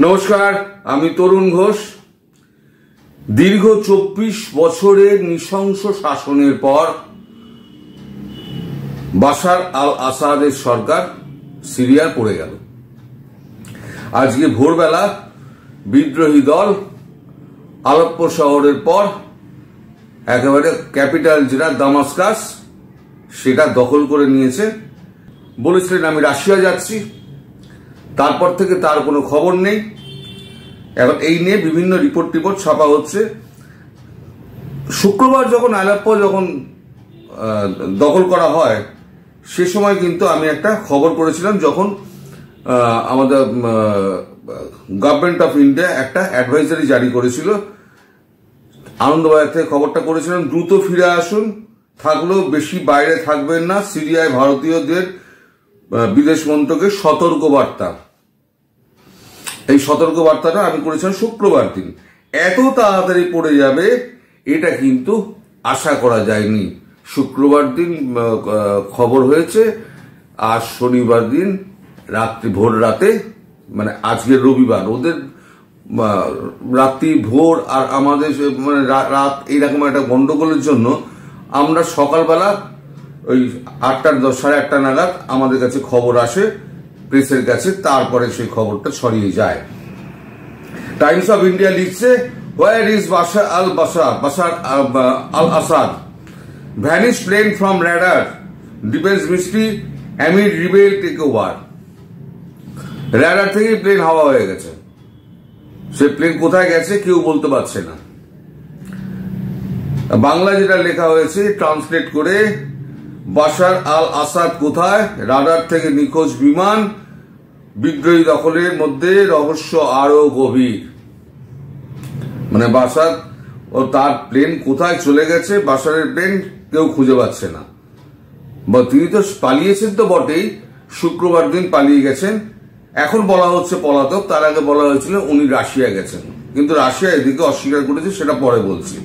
নমস্কার, আমি তরুণ ঘোষ। দীর্ঘ 24 বছরের নৃশংস শাসনের পর বাশার আল আসাদের সরকার সিরিয়ায় পড়ে গেল। আজকে ভোরবেলা বিদ্রোহী দল আলেপ্পো শহরের পর একেবারে ক্যাপিটাল যেটা দামাস্কাস সেটা দখল করে নিয়েছে। বলেছিলেন আমি রাশিয়া যাচ্ছি, তারপর থেকে তার কোনো খবর নেই। এখন এই নিয়ে বিভিন্ন রিপোর্ট ছাপা হচ্ছে। শুক্রবার যখন আলেপ্পো দখল করা হয় সে সময় কিন্তু আমি একটা খবর করেছিলাম, যখন আমাদের গভর্নমেন্ট অফ ইন্ডিয়া একটা অ্যাডভাইজারি জারি করেছিল। আনন্দবাজার থেকে খবরটা করেছিলাম, দ্রুত ফিরে আসুন, থাকলেও বেশি বাইরে থাকবেন না, সিরিয়ায় ভারতীয়দের বিদেশ মন্ত্রকের সতর্কবার্তা। এই সতর্কবার্তাটা আমি করেছিলাম শুক্রবার দিন। এত তাড়াতাড়ি পড়ে যাবে এটা কিন্তু আশা করা যায়নি। শুক্রবার দিন খবর হয়েছে, আর শনিবার দিন ভোর রাতে, মানে আজকের রবিবার, ওদের রাত্রি ভোর আর আমাদের মানে রাত এইরকম একটা গন্ডগোলের জন্য আমরা সকালবেলা ওই 8:30 নাগাদ আমাদের কাছে খবর আসে প্রেসের কাছে, তারপরে সেই খবরটা ছড়িয়ে যায়। টাইমস অফ ইন্ডিয়া লিখছে, where is Bashar al Assad, vanish plane from radar, defence ministry amid rebel take over. Radar থেকেই প্লেন হাওয়া হয়ে গেছে, সে প্লেন কোথায় গেছে কেউ বলতে পারছে না। বাংলা যেটা লেখা হয়েছে ট্রান্সলেট করে, বাশার আল আসাদ কোথায়, রাডার থেকে নিখোঁজ বিমান, বিদ্রোহী দখলের মধ্যে রহস্য আরো গভীর। মানে বাশার ও তার প্লেন কোথায় চলে গেছে, বাশারের প্লেন কেউ খুঁজে পাচ্ছে না। বা তিনি তো পালিয়েছেন তো বটেই, শুক্রবার দিন পালিয়ে গেছেন। এখন বলা হচ্ছে পলাতক, তার আগে বলা হয়েছিল উনি রাশিয়া গেছেন, কিন্তু রাশিয়া এদিকে অস্বীকার করেছে, সেটা পরে বলছি।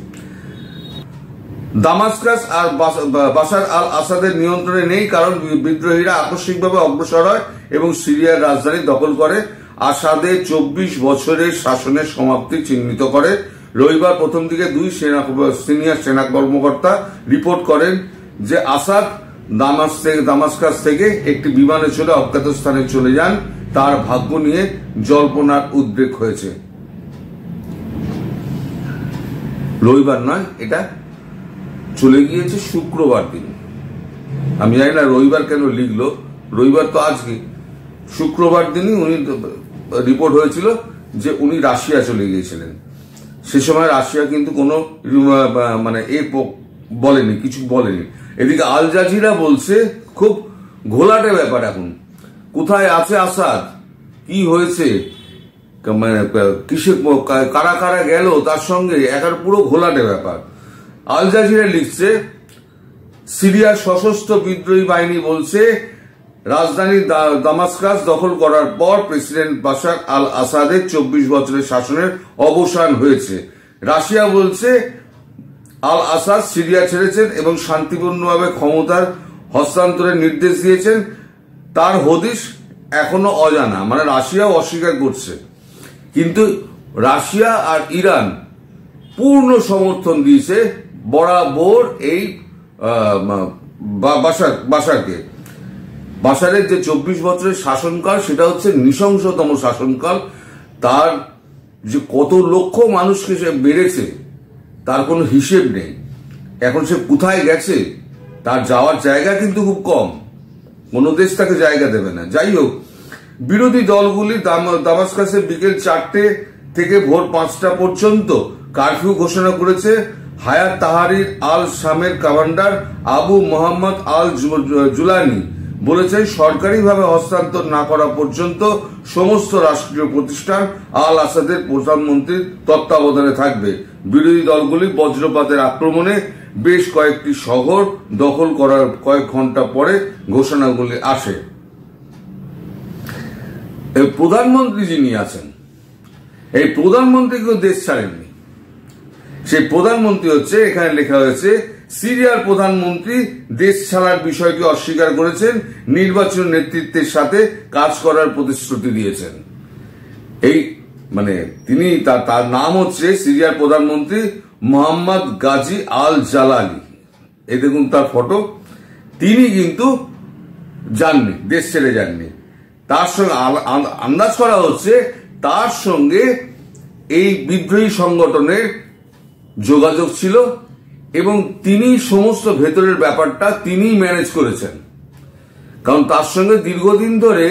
দামাস্কাস আর বাশার আল আসাদের নিয়ন্ত্রণে নেই, কারণ বিদ্রোহীরা আকস্মিকভাবে অগ্রসর হয় এবং সিরিয়ার রাজধানী দখল করে। আসাদের 24 বছরের শাসনের সমাপ্তি চিহ্নিত করে। রবিবার প্রথম দিকে দুই সিনিয়র সেনা কর্মকর্তা রিপোর্ট করেন যে আসাদ দামাস্কাস থেকে একটি বিমানে চলে অজ্ঞাত স্থানে চলে যান। তার ভাগ্য নিয়ে জল্পনার উদ্রেক হয়েছে। রবিবার নয়, এটা চলে গিয়েছে শুক্রবার দিন। আমি জানি না রবিবার কেন লিখলো, রবিবার তো আজকে। শুক্রবার দিনই উনি রিপোর্ট হয়েছিল যে উনি রাশিয়া চলে গিয়েছিলেন। সে সময় রাশিয়া কিন্তু কোনো মানে বলেনি, কিছু বলেনি। এদিকে আল জাজিরা বলছে খুব ঘোলাটে ব্যাপার। এখন কোথায় আছে আসাদ, কি হয়েছে, মানে কিসে কারা কারা গেল তার সঙ্গে, একার পুরো ঘোলাটে ব্যাপার। আল জাজিরা লিখছে, সিরিয়ার সশস্ত্র বিদ্রোহী বাহিনী বলছে রাজধানী দামাস্কাস দখল করার পর প্রেসিডেন্ট বাশার আল আসাদের 24 বছরের শাসনের অবসান হয়েছে। রাশিয়া বলছে আল আসাদ সিরিয়া ছেড়েছেন এবং শান্তিপূর্ণভাবে ক্ষমতার হস্তান্তরের নির্দেশ দিয়েছেন। তার হদিশ এখনো অজানা, মানে রাশিয়াও অস্বীকার করছে। কিন্তু রাশিয়া আর ইরান পূর্ণ সমর্থন দিয়েছে বরাবর এই বাশারকে। বাশারের যে 24 বছরের শাসনকাল সেটা হচ্ছে নৃশংসতম শাসনকাল। তার যে কত লক্ষ মানুষকে সে মেরেছে তার কোনো হিসেব নেই। এখন সে কোথায় গেছে, তার যাওয়ার জায়গা কিন্তু খুব কম, কোনো দেশ তাকে জায়গা দেবে না। যাই হোক, বিরোধী দলগুলি দামাস্কাসে বিকেল 4টে থেকে ভোর 5টা পর্যন্ত কারফিউ ঘোষণা করেছে। হায়াত তাহারির আল শামের কমান্ডার আবু মোহাম্মদ আল জুলানি বলেছেন, সরকারিভাবে হস্তান্তর না করা পর্যন্ত সমস্ত রাষ্ট্রীয় প্রতিষ্ঠান আল আসাদের প্রধানমন্ত্রীর তত্ত্বাবধানে থাকবে। বিরোধী দলগুলি বজ্রপাতের আক্রমণে বেশ কয়েকটি শহর দখল করার কয়েক ঘন্টা পরে ঘোষণাগুলি আসে। এই প্রধানমন্ত্রী যিনি আছেন, এই প্রধানমন্ত্রী কেউ দেশ ছাড়েননি। সেই প্রধানমন্ত্রী হচ্ছে, এখানে লেখা হয়েছে, সিরিয়ার প্রধানমন্ত্রী দেশ ছাড়ার বিষয়টি অস্বীকার করেছেন, নির্বাচন নেতৃত্বের সাথে কাজ করার প্রতিশ্রুতি দিয়েছেন। এই মানে তিনি তার নাম হচ্ছে সিরিয়ার প্রধানমন্ত্রী মোহাম্মদ গাজী আল জালালি। এই দেখুন তার ফটো। তিনি কিন্তু যাননি, দেশ ছেড়ে যাননি। তার সঙ্গে আন্দাজ করা হচ্ছে তার সঙ্গে এই বিদ্রোহী সংগঠনের যোগাযোগ ছিল এবং তিনি সমস্ত ভেতরের ব্যাপারটা তিনি ম্যানেজ করেছেন। কারণ তার সঙ্গে দীর্ঘদিন ধরে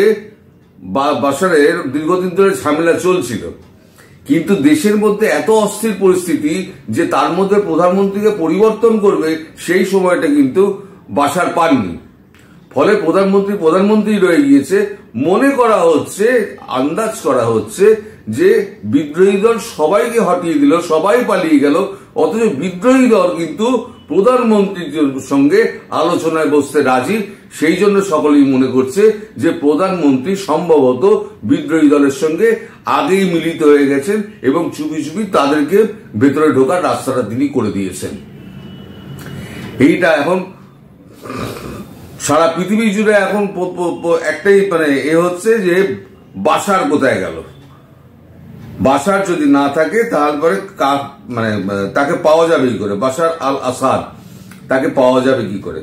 বাশারের ঝামেলা চলছিল, কিন্তু দেশের মধ্যে এত অস্থির পরিস্থিতি যে তার মধ্যে প্রধানমন্ত্রীকে পরিবর্তন করবে সেই সময়টা কিন্তু বাশার পাননি। ফলে প্রধানমন্ত্রী রয়ে গিয়েছে। মনে করা হচ্ছে, আন্দাজ করা হচ্ছে যে বিদ্রোহী দল সবাইকে হটিয়ে দিল, সবাই পালিয়ে গেল, অথচ বিদ্রোহী দল কিন্তু প্রধানমন্ত্রীর সঙ্গে আলোচনায় বসতে রাজি। সেই জন্য সকলেই মনে করছে যে প্রধানমন্ত্রী সম্ভবত বিদ্রোহী দলের সঙ্গে আগেই মিলিত হয়ে গেছেন এবং চুপি চুপি তাদেরকে ভেতরে ঢোকার রাস্তাটা তিনি করে দিয়েছেন। এইটা এখন সারা পৃথিবী জুড়ে এখন একটাই মানে হচ্ছে যে বাশার কোথায় গেল। বাশার যদি না থাকে তাহলে পরে মানে তাকে পাওয়া যাবে কি করে? বাশার আল আসাদ তাকে পাওয়া যাবে কি করে?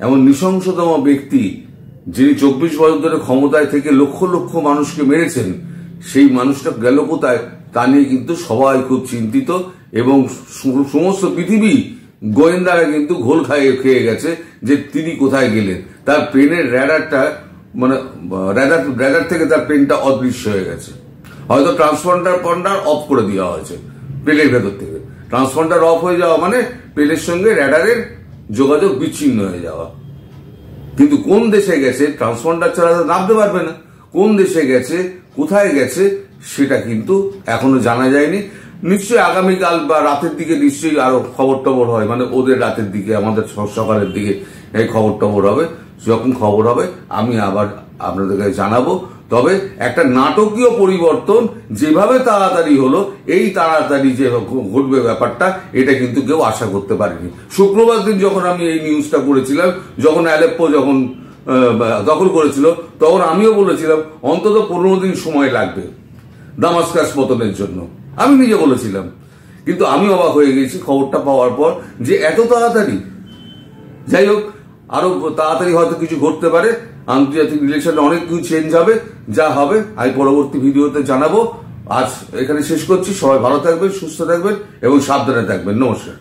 এমন নৃশংসতম ব্যক্তি যিনি 24 বছর ধরে ক্ষমতায় থেকে লক্ষ লক্ষ মানুষকে মেরেছেন, সেই মানুষটা গেল কোথায় তা নিয়ে কিন্তু সবাই খুব চিন্তিত এবং সমস্ত পৃথিবী গোয়েন্দারা কিন্তু ঘোল খেয়ে গেছে যে তিনি কোথায় গেলেন। তার প্লেনের র্যাডারটা মানে র্যাডার থেকে তার প্লেনটা অদৃশ্য হয়ে গেছে। হয়তো ট্রান্সপন্ডার অফ করে দেওয়া হয়েছে প্লেনের ভেতর থেকে। ট্রান্সপন্ডার অফ হয়ে যাওয়া মানে প্লেনের সঙ্গে র্যাডারের যোগাযোগ বিচ্ছিন্ন হয়ে যাওয়া। কিন্তু কোন দেশে গেছে, ট্রান্সপন্ডার ছাড়া নামতে পারবে না। কোন দেশে গেছে, কোথায় গেছে, সেটা কিন্তু এখনো জানা যায়নি। নিশ্চয়ই আগামীকাল বা রাতের দিকে নিশ্চয়ই আরো খবর টবর হয়, মানে ওদের রাতের দিকে, আমাদের সকালের দিকে এই খবর টবর হবে। যখন খবর হবে আমি আবার আপনাদেরকে জানাবো। তবে একটা নাটকীয় পরিবর্তন যেভাবে তাড়াতাড়ি হলো, এই তাড়াতাড়ি যে ঘটবে ব্যাপারটা, এটা কিন্তু কেউ আশা করতে পারেনি। শুক্রবার দিন যখন আমি এই নিউজটা করেছিলাম, যখন অ্যালেপ্পো যখন দখল করেছিল, তখন আমিও বলেছিলাম অন্তত 15 দিন সময় লাগবে দামাস্কাস পতনের জন্য, আমি নিজে বলেছিলাম। কিন্তু আমি অবাক হয়ে গেছি খবরটা পাওয়ার পর যে এত তাড়াতাড়ি। যাই হোক, আরো তাড়াতাড়ি হয়তো কিছু ঘটতে পারে, আন্তর্জাতিক রিলেশনে অনেক কিছু চেঞ্জ হবে। যা হবে আমি পরবর্তী ভিডিওতে জানাবো। আজ এখানে শেষ করছি। সবাই ভালো থাকবেন, সুস্থ থাকবেন এবং সাবধানে থাকবেন। নমস্কার।